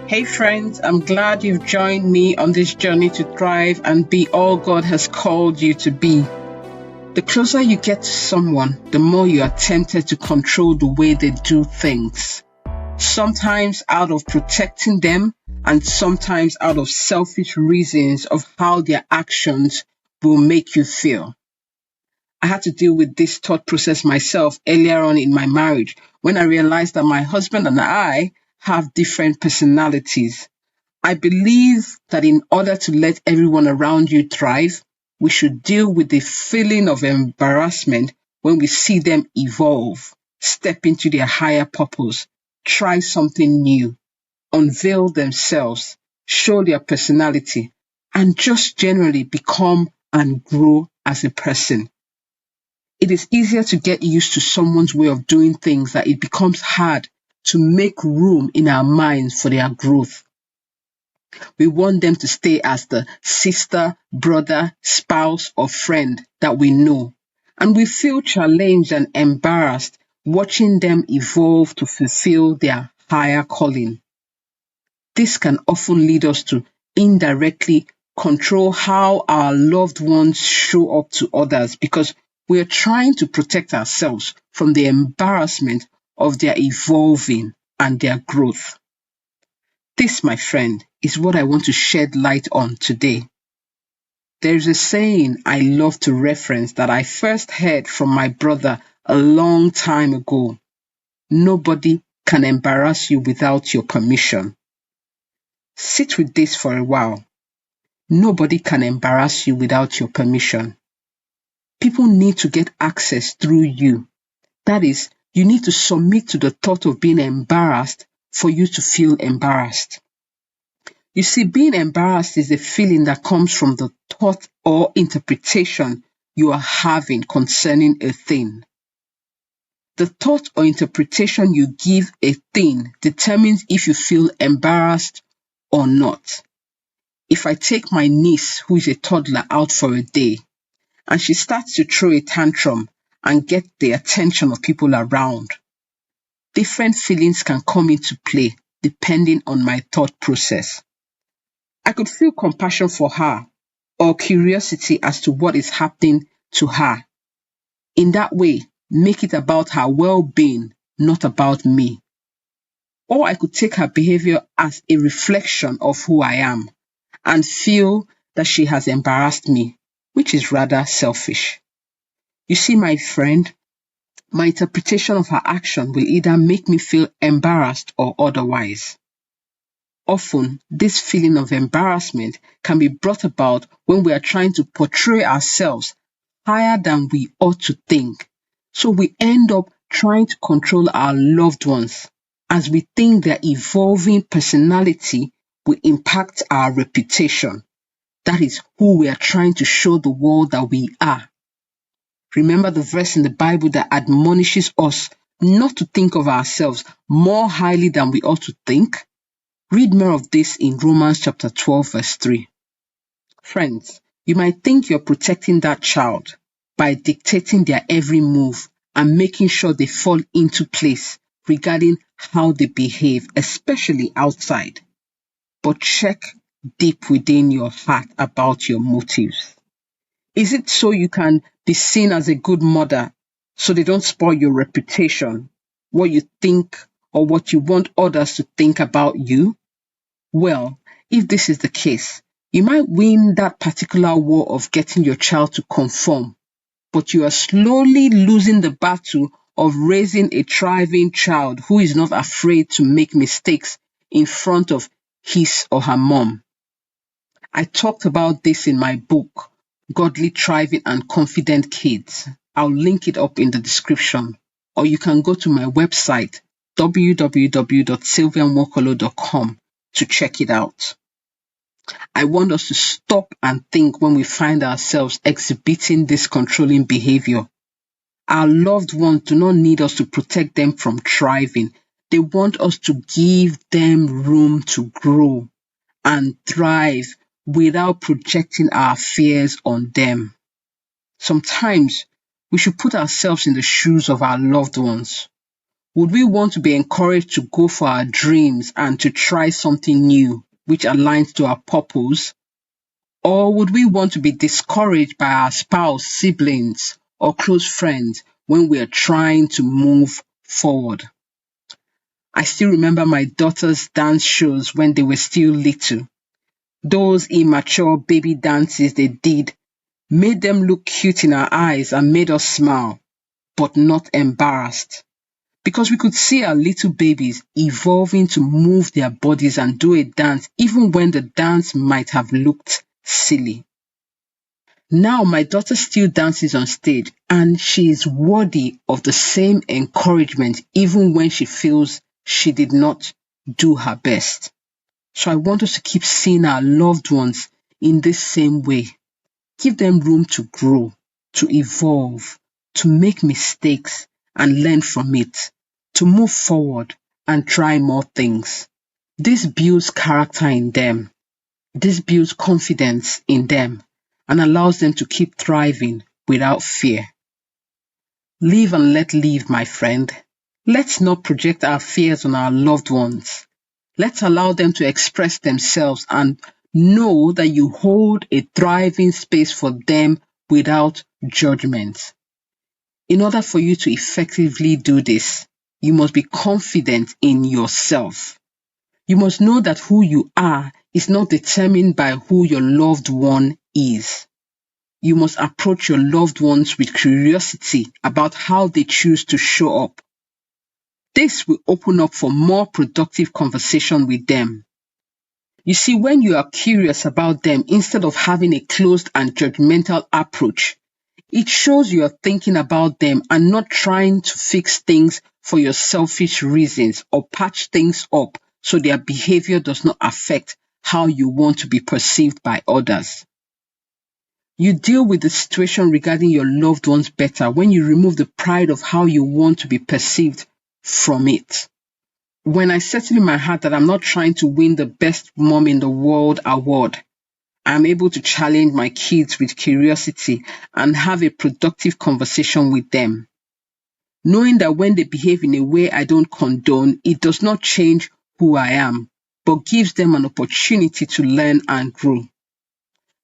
Hey friends, I'm glad you've joined me on this journey to thrive and be all God has called you to be. The closer you get to someone, the more you are tempted to control the way they do things. Sometimes out of protecting them and sometimes out of selfish reasons of how their actions will make you feel. I had to deal with this thought process myself earlier on in my marriage when I realized that my husband and I have different personalities. I believe that in order to let everyone around you thrive, we should deal with the feeling of embarrassment when we see them evolve, step into their higher purpose, try something new, unveil themselves, show their personality, and just generally become and grow as a person. It is easier to get used to someone's way of doing things that it becomes hard to make room in our minds for their growth. We want them to stay as the sister, brother, spouse, or friend that we know. And we feel challenged and embarrassed watching them evolve to fulfill their higher calling. This can often lead us to indirectly control how our loved ones show up to others because we are trying to protect ourselves from the embarrassment of their evolving and their growth. This, my friend, is what I want to shed light on today. There is a saying I love to reference that I first heard from my brother a long time ago. Nobody can embarrass you without your permission. Sit with this for a while. Nobody can embarrass you without your permission. People need to get access through you. That is, you need to submit to the thought of being embarrassed for you to feel embarrassed. You see, being embarrassed is a feeling that comes from the thought or interpretation you are having concerning a thing. The thought or interpretation you give a thing determines if you feel embarrassed or not. If I take my niece, who is a toddler, out for a day, and she starts to throw a tantrum and get the attention of people around, different feelings can come into play depending on my thought process. I could feel compassion for her or curiosity as to what is happening to her. In that way, make it about her well-being, not about me. Or I could take her behavior as a reflection of who I am and feel that she has embarrassed me, which is rather selfish. You see, my friend, my interpretation of her action will either make me feel embarrassed or otherwise. Often, this feeling of embarrassment can be brought about when we are trying to portray ourselves higher than we ought to think. So we end up trying to control our loved ones as we think their evolving personality will impact our reputation. That is who we are trying to show the world that we are. Remember the verse in the Bible that admonishes us not to think of ourselves more highly than we ought to think? Read more of this in Romans chapter 12, verse 3. Friends, you might think you're protecting that child by dictating their every move and making sure they fall into place regarding how they behave, especially outside. But check deep within your heart about your motives. Is it so you can be seen as a good mother so they don't spoil your reputation, what you think or what you want others to think about you? Well, if this is the case, you might win that particular war of getting your child to conform, but you are slowly losing the battle of raising a thriving child who is not afraid to make mistakes in front of his or her mom. I talked about this in my book, Godly Thriving and Confident Kids. I'll link it up in the description, or you can go to my website, www.sylvianwokolo.com, to check it out. I want us to stop and think when we find ourselves exhibiting this controlling behavior. Our loved ones do not need us to protect them from thriving. They want us to give them room to grow and thrive without projecting our fears on them. Sometimes we should put ourselves in the shoes of our loved ones. Would we want to be encouraged to go for our dreams and to try something new which aligns to our purpose? Or would we want to be discouraged by our spouse, siblings, or close friends when we are trying to move forward? I still remember my daughter's dance shows when they were still little. Those immature baby dances they did made them look cute in our eyes and made us smile, but not embarrassed. Because we could see our little babies evolving to move their bodies and do a dance even when the dance might have looked silly. Now my daughter still dances on stage and she is worthy of the same encouragement even when she feels she did not do her best. So I want us to keep seeing our loved ones in this same way. Give them room to grow, to evolve, to make mistakes and learn from it, to move forward and try more things. This builds character in them. This builds confidence in them and allows them to keep thriving without fear. Live and let live, my friend. Let's not project our fears on our loved ones. Let's allow them to express themselves and know that you hold a thriving space for them without judgment. In order for you to effectively do this, you must be confident in yourself. You must know that who you are is not determined by who your loved one is. You must approach your loved ones with curiosity about how they choose to show up. This will open up for more productive conversation with them. You see, when you are curious about them instead of having a closed and judgmental approach, it shows you are thinking about them and not trying to fix things for your selfish reasons or patch things up so their behavior does not affect how you want to be perceived by others. You deal with the situation regarding your loved ones better when you remove the pride of how you want to be perceived from it. When I settle in my heart that I'm not trying to win the best mom in the world award, I'm able to challenge my kids with curiosity and have a productive conversation with them. Knowing that when they behave in a way I don't condone, it does not change who I am, but gives them an opportunity to learn and grow.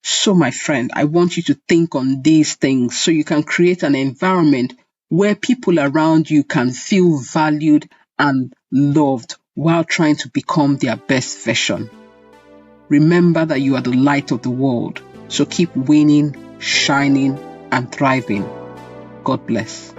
So my friend, I want you to think on these things so you can create an environment where people around you can feel valued and loved while trying to become their best version. Remember that you are the light of the world, so keep winning, shining, and thriving. God bless.